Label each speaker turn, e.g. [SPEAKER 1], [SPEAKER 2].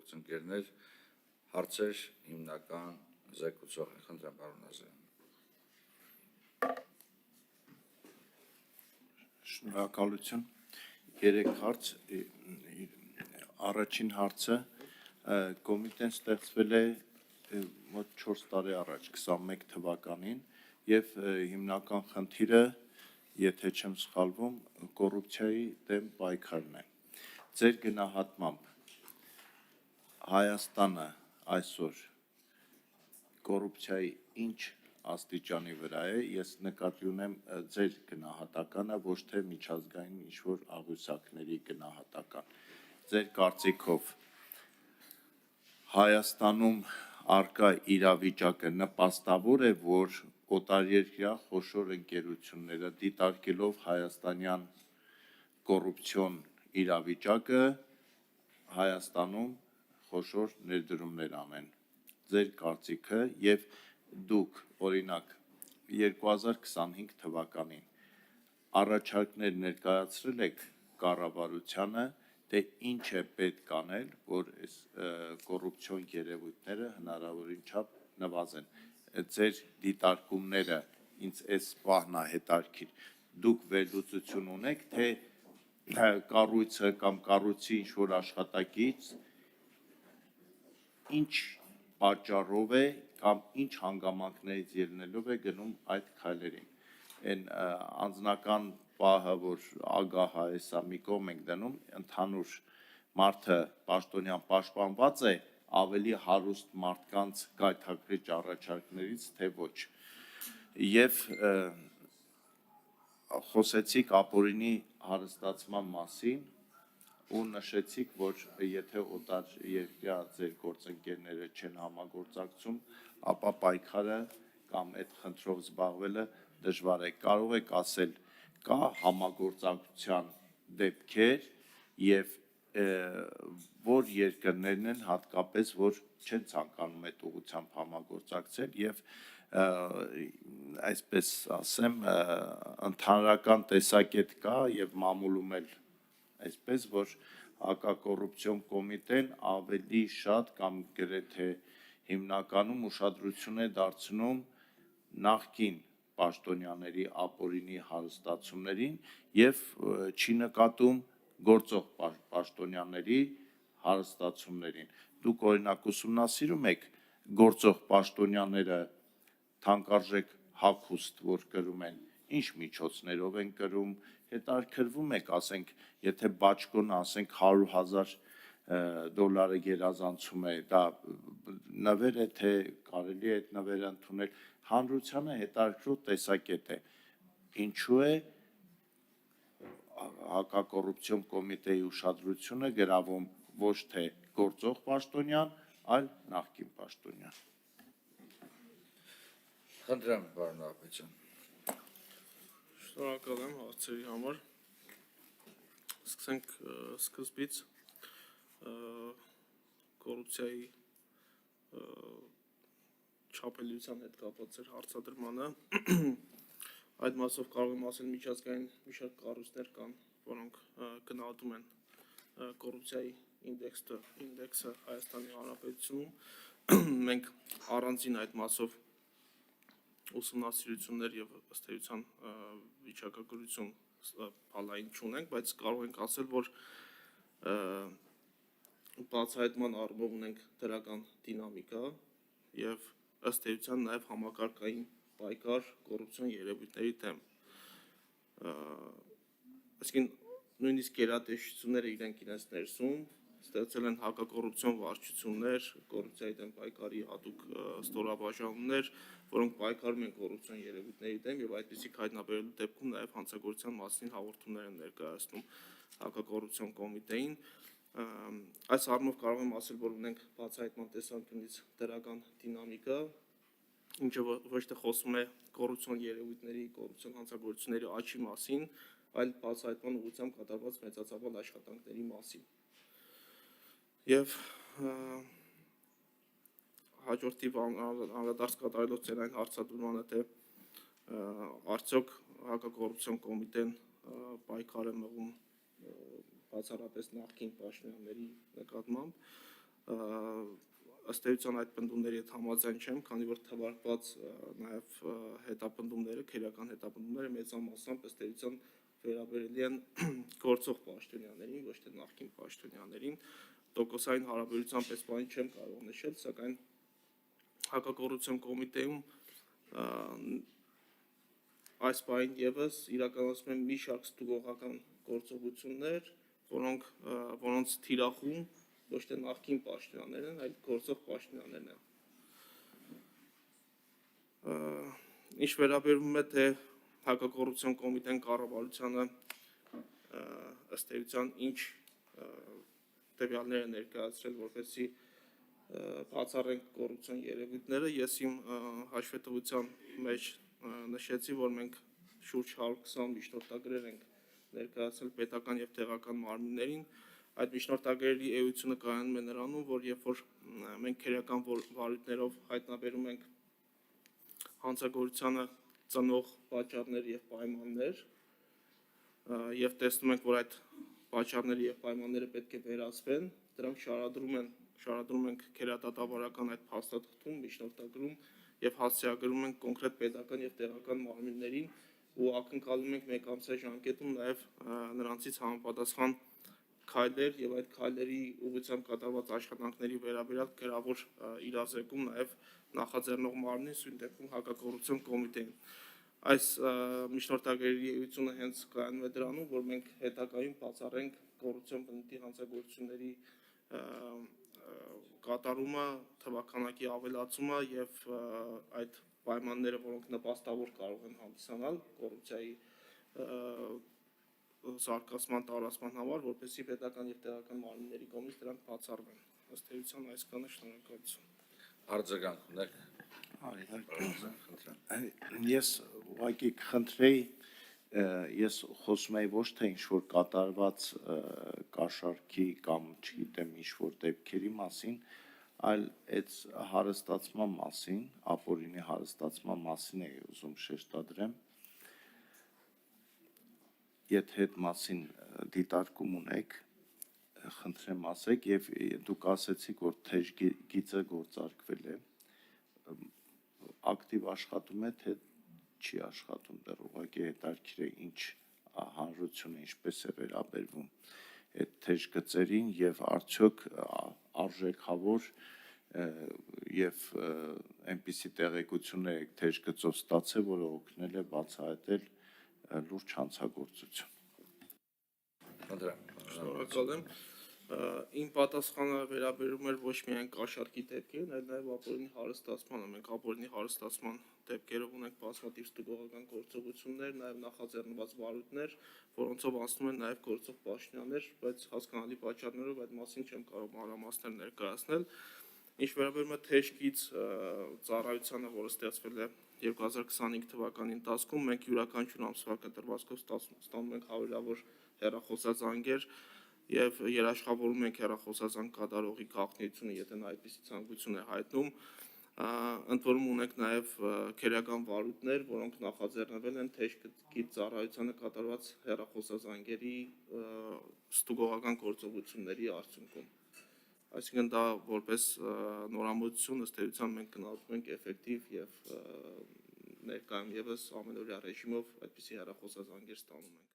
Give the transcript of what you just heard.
[SPEAKER 1] գործընկերներ, հարցեր հիմնական զեկուցող է, խնդրեմ պարոն Ազարյան։
[SPEAKER 2] Շնորհակալություն։ 3 հարց, առաջին հարցը կոմիտեն ստեղծվել է մոտ 4 տարի առաջ 21 թվականին եւ հիմնական խնդիրը, եթե չեմ սխալվում, կոռուպցիայի դեմ պայքարն է։ Ձեր գնահատմամբ Հայաստանը այսօր կոռուպցիայի ինչ աստիճանի վրա է, ես նկատի ունեմ ձեր գնահատականը, ոչ թե միջազգային ինչ-որ աղյուսակների գնահատական։ Ձեր կարծիքով Հայաստանում արկա իրավիճակը նպաստավոր է, որ օտարերկրյա խոշոր ընկերությունները դիտարկելով հայաստանյան կոռուպցիոն իրավիճակը Հայաստանում խոշոր ներդրումներ անեն։ Ձեր կարծիքը եւ դուք օրինակ 2025 թվականին առաջարկներ ներկայացրել եք կառավարությանը, թե ինչ է պետք անել, որ այս կոռուպցիոն երևույթները հնարավորին չափ նվազեն։ Ձեր դիտարկումները ինձ այս պահն է հետաքրքիր։ Դուք վերլուծություն ունեք, թե կառույցը կամ կառույցի ինչ-որ աշխատակից ինչ պատճառով է կամ ինչ հանգամանքներից ելնելով է գնում այդ քայլերին։ Այն անձնական պահը, որ ագահ է, սա մի կողմ ենք դնում, ընդհանուր մարդը պաշտոնյան պաշտպանված է ավելի հարուստ մարդկանց գայթակղիչ առաջարկներից, թե ոչ։ Եվ խոսեցիք ապօրինի հարստացման մասին ու նշեցիք, որ եթե օտարերկրյա ձեր գործընկերները չեն համագործակցում, ապա պայքարը կամ այդ խնդրով զբաղվելը դժվար է։ Կարող եք ասել, կա համագործակցության դեպքեր եւ որ երկրներն են հատկապես, որ չեն ցանկանում այդ ուղղությամբ համագործակցել եւ այսպես ասեմ, ընդհանրական տեսակետ կա եւ մամուլում էլ այսպես, որ հակակոռուպցիոն կոմիտեն ավելի շատ կամ գրեթե հիմնականում ուշադրություն է դարձնում նախկին պաշտոնյաների ապօրինի հարստացումներին եւ չի նկատում գործող պաշտոնյաների հարստացումներին։ Դուք օրինակ ուսումնասիրում եք գործող պաշտոնյաները թանկարժեք հագուստ, որ կրում են, ինչ միջոցներով են կրում, հետաքրքրվում եք, ասենք, եթե բաճկոն, ասենք, $100,000 գերազանցում է, դա նվեր է, թե կարելի է այդ նվերը ընդունել, հանրությանը հետաքրքրող տեսակետ է։ Ինչու է հակակոռուպցիոն կոմիտեի ուշադրությունը գրավում ոչ թե գործող պաշտոնյան, այլ նախկին պաշտոնյան։
[SPEAKER 1] Խնդրեմ, պարոն Աղբեջյան։
[SPEAKER 3] Շնորհակալ եմ հարցերի համար։ Սկսենք սկզբից կոռուպցիայի չափելիության հետ կապված ձեր հարցադրմանը։ Այդ մասով կարող եմ ասել միջազգային մի շարք կառույցներ կան, որոնք գնահատում են կոռուպցիայի ինդեքսը Հայաստանի Հանրապետությունում։ Մենք առանձին այդ մասով ուսումնասիրություններ եւ ըստ էության վիճակագրություն բալային չունենք, բայց կարող ենք ասել, որ բացահայտման առումով ունենք դրական դինամիկա եւ ըստ էության նաեւ համակարգային պայքար կոռուպցիոն երևույթների դեմ։ Այսինքն նույնիսկ գերատեսչությունները իրենց ներսում ստեղծել են հակակոռուպցիոն վարչություններ, կոռուպցիայի դեմ պայքարի հատուկ ստորաբաժանումներ, որոնք պայքարում են կոռուպցիոն երևույթների դեմ եւ այդպիսիք հայտնաբերելու դեպքում նաեւ հանցագործության մասին հաղորդումներ են ներկայացնում հակակոռուպցիոն կոմիտեին։ Այս առումով կարող եմ ասել, որ ունենք բացահայտման տեսանկյունից դրական դինամիկա, ինչը ոչ թե խոսում է կոռուպցիոն երևույթների, կոռուպցիոն հանցագործությունների աճի մասին, այլ բացահայտման ուղղությամբ կատարված մեծածավալ աշխատանքների մասին։ Եվ հաջորդիվ անդրադարձ կատարելով ձեր այն հարցադրմանը, թե արդյոք հակակոռուպցիոն կոմիտեն պայքար է մղում բացառապես նախկին պաշտոնյաների նկատմամբ, ըստ էության այդ պնդումների հետ համաձայն չեմ, քանի որ թվարկված նաև հետապնդումները, քերական հետապնդումները մեծամասամբ ըստ էության վերաբերելի են գործող պաշտոնյաներին, ոչ թե նախկին պաշտոնյաներին, տոկոսային հարաբերությամբ այս բանը չեմ կարող նշել, սակայն հակակոռուպցիոն կոմիտեում այս բանին ևս իրականացում են մի շարք ստուգողական գործողություններ, որոնց թիրախում ոչ թե նախկին պաշտոնյաներն են, այլ գործող պաշտոնյաներն են։ Ինչ վերաբերում է թե հակակոռուպցիոն կոմիտեն կառավարությանը ըստ էության ինչ տվյալներ է ներկայացրել, որպեսզի բացառենք կոռուպցիոն երևույթները, ես իմ հաշվետվության մեջ նշեցի, որ մենք շուրջ 120 միջնորդագրեր ենք ներկայացրել պետական եւ տեղական մարմիններին։ Այդ միջնորդագրերի էությունը կայանում է նրանում, որ երբ որ մենք քերական վարույթներով հայտնաբերում ենք հանցագործությանը ծնող պատճառներ եւ պայմաններ եւ տեսնում ենք, որ այդ պատճառները եւ պայմանները պետք է վերացվեն, դրանք շարադրում ենք քերատատավարական այդ փաստաթղթում, միջնորդագրում եւ հասցեագրում ենք կոնկրետ պետական եւ տեղական մարմիններին ու ակնկալում ենք մեկ ամսյա ժամկետում նաեւ նրանցից համապատասխան քայլեր եւ այդ քայլերի ուղղությամբ կատարված աշխատանքների վերաբերյալ գրավոր իրազեկում նաեւ նախաձեռնող մարմնին, սույն դեպքում հակակոռուպցիոն կոմիտեին։ Այս միջնորդագրերի էությունը հենց կայանում է դրանում, որ մենք հետագայում բացառենք կոռուպցիոն բնույթի հանցագործությունների կատարումը, թվաքանակի ավելացումը եւ այդ պայմանները, որոնք նպաստավոր կարող են հանդիսանալ կոռուպցիայի զարգացման տարածման համար, որպեսզի պետական եւ տեղական մարմինների կողմից դրանք բացառվեն։ Ըստ էության այսքանը, շնորհակալություն։
[SPEAKER 1] Արձագանք ունեք։
[SPEAKER 2] Ես ուղղակի կխնդրեի, ես խոսում եի ոչ թե ինչ-որ կատարված կաշառքի կամ չգիտեմ ինչ-որ դեպքերի մասին, այլ այդ հարստացման մասին, ապօրինի հարստացման մասին էի ուզում շեշտադրեմ։ Եթե այդ մասին դիտարկում ունեք, խնդրեմ ասեք, եւ դուք ասեցիք, որ թեժ գիծը գործարկվել է, ակտիվ աշխատում է, թե չի աշխատում, դեռ ուղղակի հետաքրքիր է ինչ հանրությունը ինչպես է վերաբերվում այդ թեժ գծերին եւ արդյոք արժեքավոր եւ այնպիսի տեղեկություններ եք թեժ գծով ստացել, որը օգնել է բացահայտել լուրջ հանցագործություն։
[SPEAKER 3] Շնորհակալ եմ։ Իմ պատասխանը վերաբերում էր ոչ միայն կաշառքի դեպքերին, այլ նաև ապօրինի հարստացմանը։ Մենք ապօրինի հարստացման դեպքերով ունենք բազմաթիվ ստուգողական գործողություններ, նաև նախաձեռնված վարույթներ, որոնցով անցնում են նաև գործող պաշտոնյաներ, բայց հասկանալի պատճառներով այդ մասին չեմ կարող մանրամասներ ներկայացնել։ Ինչ վերաբերում է թեժ գիծ ծառայությանը, որը ստեղծվել է 2025 թվականի ընթացքում, մենք յուրաքանչյուր ամսվա կտրվածքով ստանում ենք հարյուրավոր հեռախոսազանգեր եւ երաշխավորում ենք հեռախոսազանգ կատարողի գաղտնիությունը, եթե նա այդպիսի ցանկություն է հայտնում, ընդ որում ունենք նաեւ քերական վարույթներ, որոնք նախաձեռնվել են թեժ գիծ ծառայությանը կատարված հեռախոսազանգերի ստուգողական գործողությունների արդյունքում։ Այսինքն դա որպես նորամուծություն ըստ էության մենք գնահատում ենք էֆեկտիվ եւ ներկայում եւս ամենօրյա ռեժիմով այդպիսի հեռախոսազանգեր ստանում ենք։